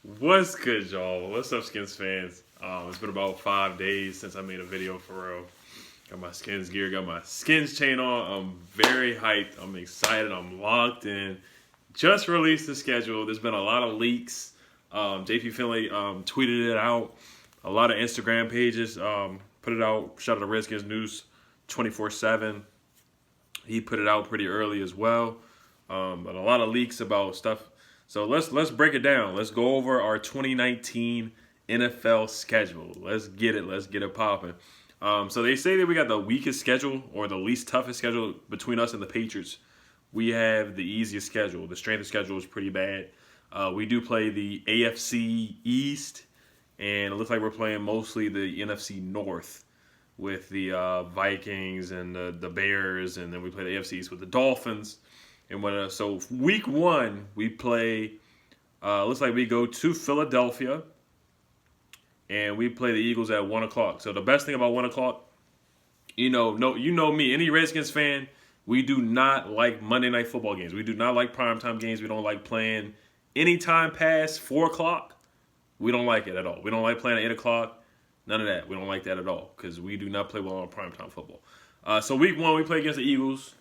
What's good, y'all? What's up, Skins fans? It's been about 5 days since I made a video for real. Got my Skins gear, got my Skins chain on. I'm very hyped. I'm excited. I'm locked in. Just released the schedule. There's been a lot of leaks. JP Finlay tweeted it out. A lot of Instagram pages put it out. Shout out to Redskins News 24/7. He put it out pretty early as well. But a lot of leaks about stuff. So let's break it down. Let's go over our 2019 NFL schedule. Let's get it. Let's get it popping. So they say that we got the weakest schedule or the least toughest schedule between us and the Patriots. We have the easiest schedule. The strength of schedule is pretty bad. We do play the AFC East, and it looks like we're playing mostly the NFC North with the Vikings and the Bears, and then we play the AFC East with the Dolphins. And so week one, we play, looks like we go to Philadelphia, and we play the Eagles at 1 o'clock. So the best thing about 1 o'clock, you know me, any Redskins fan, we do not like Monday Night Football games. We do not like primetime games. We don't like playing any time past 4 o'clock. We don't like it at all. We don't like playing at 8 o'clock. None of that. We don't like that at all because we do not play well on primetime football. So week one, we play against the Eagles.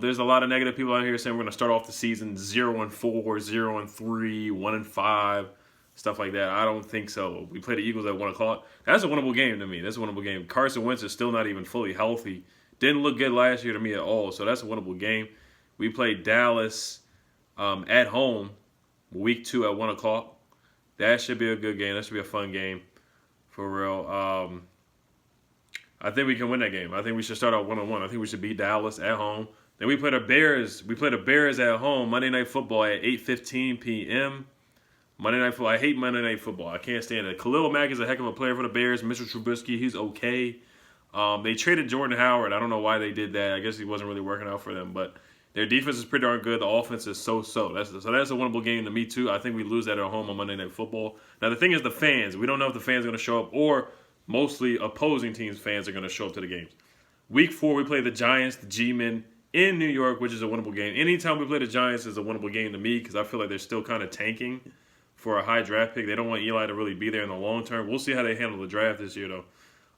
There's a lot of negative people out here saying we're going to start off the season 0-4, 0-3, 1-5, stuff like that. I don't think so. We play the Eagles at 1 o'clock. That's a winnable game to me. That's a winnable game. Carson Wentz is still not even fully healthy. Didn't look good last year to me at all, so that's a winnable game. We play Dallas at home week two at 1 o'clock. That should be a good game. That should be a fun game for real. I think we can win that game. I think we should start out 1-1. I think we should beat Dallas at home. Then we play the Bears. We play the Bears at home Monday Night Football at 8:15 p.m. Monday Night Football. I hate Monday Night Football. I can't stand it. Khalil Mack is a heck of a player for the Bears. Mr. Trubisky, he's okay. They traded Jordan Howard. I don't know why they did that. I guess he wasn't really working out for them. But their defense is pretty darn good. The offense is so-so. That's a winnable game to me, too. I think we lose that at home on Monday Night Football. Now, the thing is the fans. We don't know if the fans are going to show up or mostly opposing teams' fans are going to show up to the games. Week four, we play the Giants, the G-Men, in New York, which is a winnable game. Anytime we play the Giants is a winnable game to me because I feel like they're still kind of tanking for a high draft pick. They don't want Eli to really be there in the long term. We'll see how they handle the draft this year, though.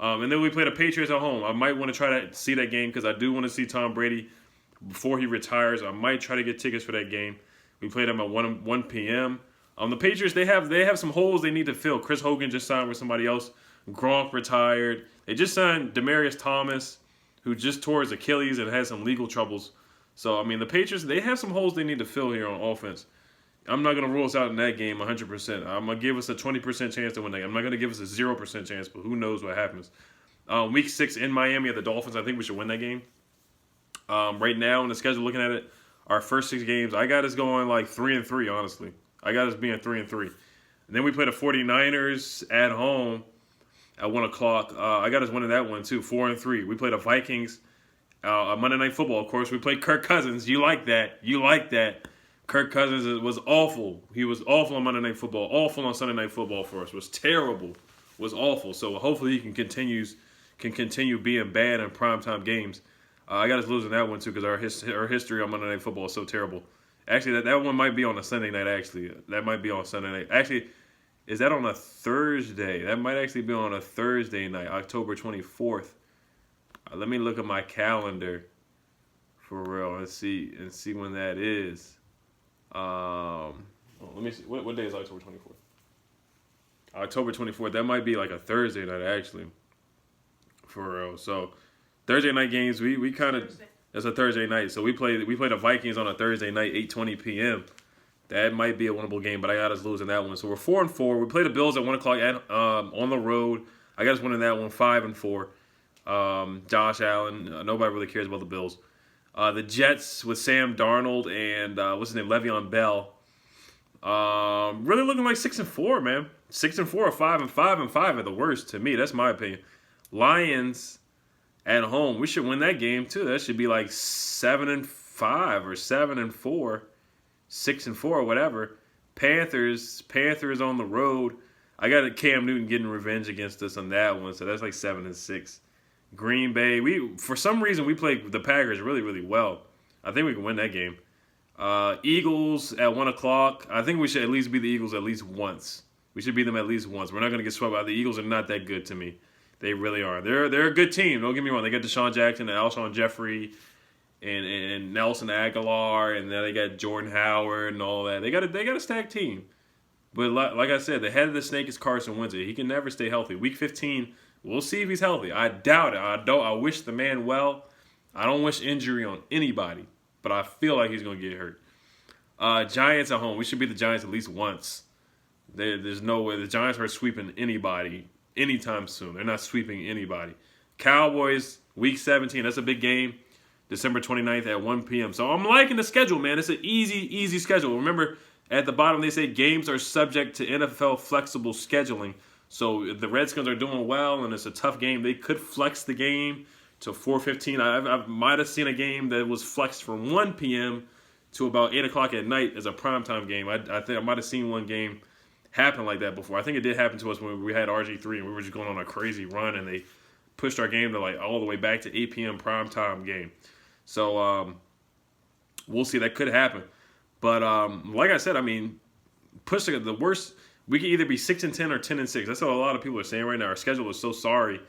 And then we play the Patriots at home. I might want to try to see that game because I do want to see Tom Brady before he retires. I might try to get tickets for that game. We play them at 1 p.m. The Patriots, they have some holes they need to fill. Chris Hogan just signed with somebody else. Gronk retired. They just signed Demaryius Thomas, who just tore his Achilles and had some legal troubles. So, I mean, the Patriots, they have some holes they need to fill here on offense. I'm not going to rule us out in that game 100%. I'm going to give us a 20% chance to win that game. I'm not going to give us a 0% chance, but who knows what happens. Week 6 in Miami at the Dolphins, I think we should win that game. Right now, in the schedule, looking at it, our first 6 games, I got us going like 3-3, honestly. I got us being 3-3. And then we play the 49ers at home at 1 o'clock. I got us winning that one, too, 4-3. We play the Vikings Monday Night Football, of course. We played Kirk Cousins. You like that. You like that. Kirk Cousins was awful. He was awful on Monday Night Football, awful on Sunday Night Football for us. Was terrible. Was awful. So hopefully he can continue being bad in primetime games. I got us losing that one, too, because our history on Monday Night Football is so terrible. Actually, that one might be on a Sunday night, actually. That might be on Sunday night. Actually, is that on a Thursday? That might actually be on a Thursday night, October 24th. Let me look at my calendar for real and see when that is. Let me see. What day is October 24th? October 24th. That might be like a Thursday night, actually, for real. So Thursday night games, we kind of, that's a Thursday night. So we play the Vikings on a Thursday night, 8:20 p.m. That might be a winnable game, but I got us losing that one. So we're 4-4. We play the Bills at 1 o'clock on the road. I got us winning that one, 5-4. Josh Allen. Nobody really cares about the Bills. The Jets with Sam Darnold and what's his name, Le'Veon Bell. Really looking like 6-4, man. 6-4 or 5-5 at the worst to me. That's my opinion. Lions at home. We should win that game too. That should be like 7-5 or 7-4. 6-4 or whatever. Panthers on the road. I got Cam Newton getting revenge against us on that one, so that's like 7-6. Green Bay. For some reason we played the Packers really, really well. I think we can win that game. Eagles at 1 o'clock. I think we should at least beat the Eagles at least once. We should beat them at least once. We're not going to get swept out. The Eagles are not that good to me. They really are. They're a good team. Don't get me wrong. They got Deshaun Jackson and Alshon Jeffrey and Nelson Aguilar, and then they got Jordan Howard and all that. They got a stacked team. But like I said, the head of the snake is Carson Wentz. He can never stay healthy. Week 15, we'll see if he's healthy. I doubt it. I wish the man well. I don't wish injury on anybody, but I feel like he's going to get hurt. Giants at home. We should beat the Giants at least once. There's no way. The Giants are sweeping anybody anytime soon. They're not sweeping anybody. Cowboys, Week 17. That's a big game. December 29th at 1 p.m. So I'm liking the schedule, man. It's an easy schedule. Remember, at the bottom they say games are subject to NFL flexible scheduling. So if the Redskins are doing well and it's a tough game, they could flex the game to 4:15. I might have seen a game that was flexed from 1 p.m. to about 8 o'clock at night as a primetime game. I think I might have seen one game happen like that before. I think it did happen to us when we had RG3 and we were just going on a crazy run and they pushed our game to like all the way back to 8 p.m. primetime game. So we'll see. That could happen. But like I said, I mean, push the worst. We could either be 6-10 or 10-6. That's what a lot of people are saying right now. Our schedule is so sorry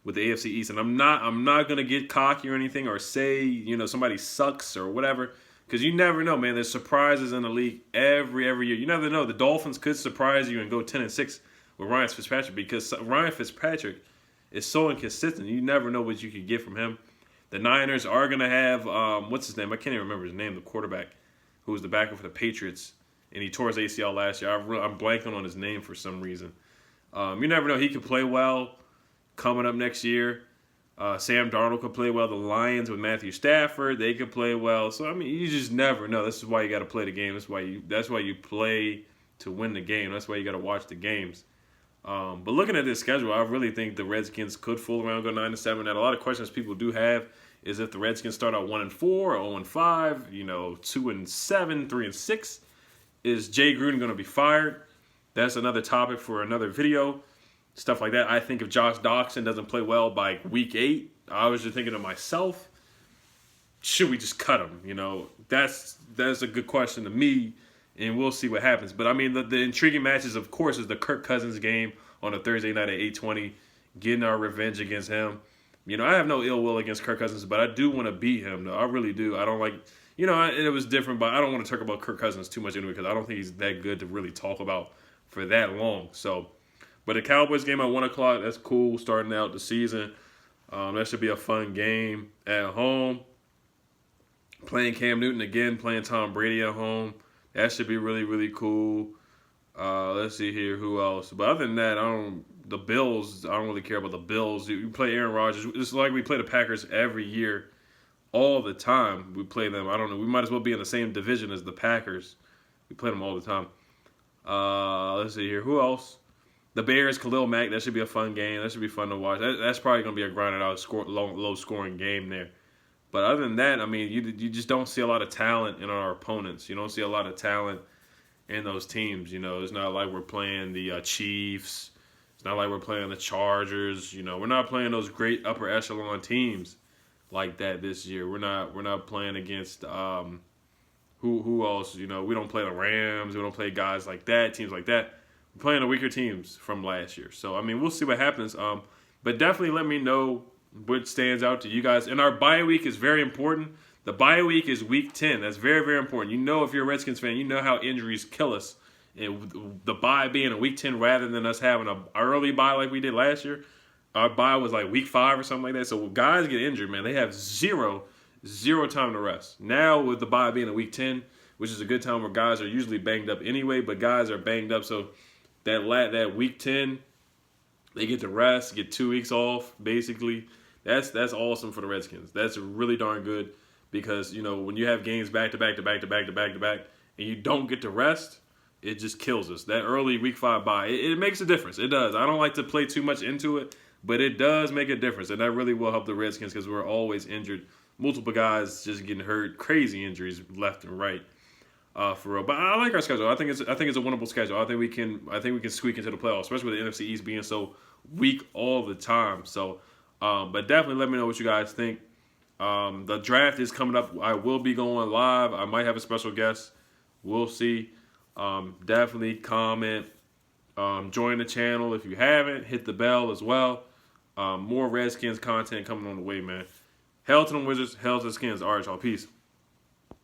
with the AFC East, and I'm not gonna get cocky or anything or say somebody sucks or whatever, because you never know, man. There's surprises in the league every year. You never know. The Dolphins could surprise you and go 10-6 with Ryan Fitzpatrick, because Ryan Fitzpatrick is so inconsistent. You never know what you could get from him. The Niners are gonna have what's his name? I can't even remember his name. The quarterback who was the backup for the Patriots, and he tore his ACL last year. I'm blanking on his name for some reason. You never know. He could play well coming up next year. Sam Darnold could play well. The Lions with Matthew Stafford, they could play well. So I mean, you just never know. This is why you got to play the game. That's why you play to win the game. That's why you got to watch the games. But looking at this schedule, I really think the Redskins could fool around, go 9-7. Now, a lot of questions people do have is if the Redskins start out 1-4 or 0-5, 2-7, 3-6. Is Jay Gruden going to be fired? That's another topic for another video. Stuff like that. I think if Josh Doxson doesn't play well by week 8, I was just thinking to myself, should we just cut him? That's a good question to me, and we'll see what happens. But I mean, the intriguing matches, of course, is the Kirk Cousins game on a Thursday night at 8:20, getting our revenge against him. I have no ill will against Kirk Cousins, but I do want to beat him, though. I really do. I don't like, it was different, but I don't want to talk about Kirk Cousins too much anyway, because I don't think he's that good to really talk about for that long. So, but the Cowboys game at 1 o'clock, that's cool, starting out the season. That should be a fun game at home. Playing Cam Newton again, playing Tom Brady at home. That should be really, really cool. Let's see here, who else? But other than that, the Bills, I don't really care about the Bills. You play Aaron Rodgers. It's like we play the Packers every year, all the time. We play them. I don't know. We might as well be in the same division as the Packers. We play them all the time. Let's see here. Who else? The Bears, Khalil Mack. That should be a fun game. That should be fun to watch. That's probably going to be a grinded out, low-scoring game there. But other than that, I mean, you just don't see a lot of talent in our opponents. You don't see a lot of talent in those teams. It's not like we're playing the Chiefs. It's not like we're playing the Chargers. We're not playing those great upper echelon teams like that this year. We're not playing against who else? We don't play the Rams. We don't play guys like that, teams like that. We're playing the weaker teams from last year. So I mean, we'll see what happens. But definitely let me know what stands out to you guys. And our bye week is very important. The bye week is week 10. That's very, very important. If you're a Redskins fan, you know how injuries kill us. And the bye being a week 10 rather than us having an early bye like we did last year. Our bye was like week 5 or something like that. So when guys get injured, man, they have zero time to rest. Now with the bye being a week 10, which is a good time where guys are usually banged up anyway, but guys are banged up. So that week 10, they get to rest, get 2 weeks off, basically. That's awesome for the Redskins. That's really darn good because, when you have games back to back, and you don't get to rest, it just kills us. That early week 5 bye, it makes a difference. It does. I don't like to play too much into it, but it does make a difference, and that really will help the Redskins because we're always injured. Multiple guys just getting hurt, crazy injuries left and right. For real, but I like our schedule. I think it's a winnable schedule. I think we can squeak into the playoffs, especially with the NFC East being so weak all the time. So, but definitely let me know what you guys think. The draft is coming up. I will be going live. I might have a special guest. We'll see. Definitely comment. Join the channel if you haven't. Hit the bell as well. More Redskins content coming on the way, man. Hell to them Wizards. Hell to the Skins. All right, y'all. Peace.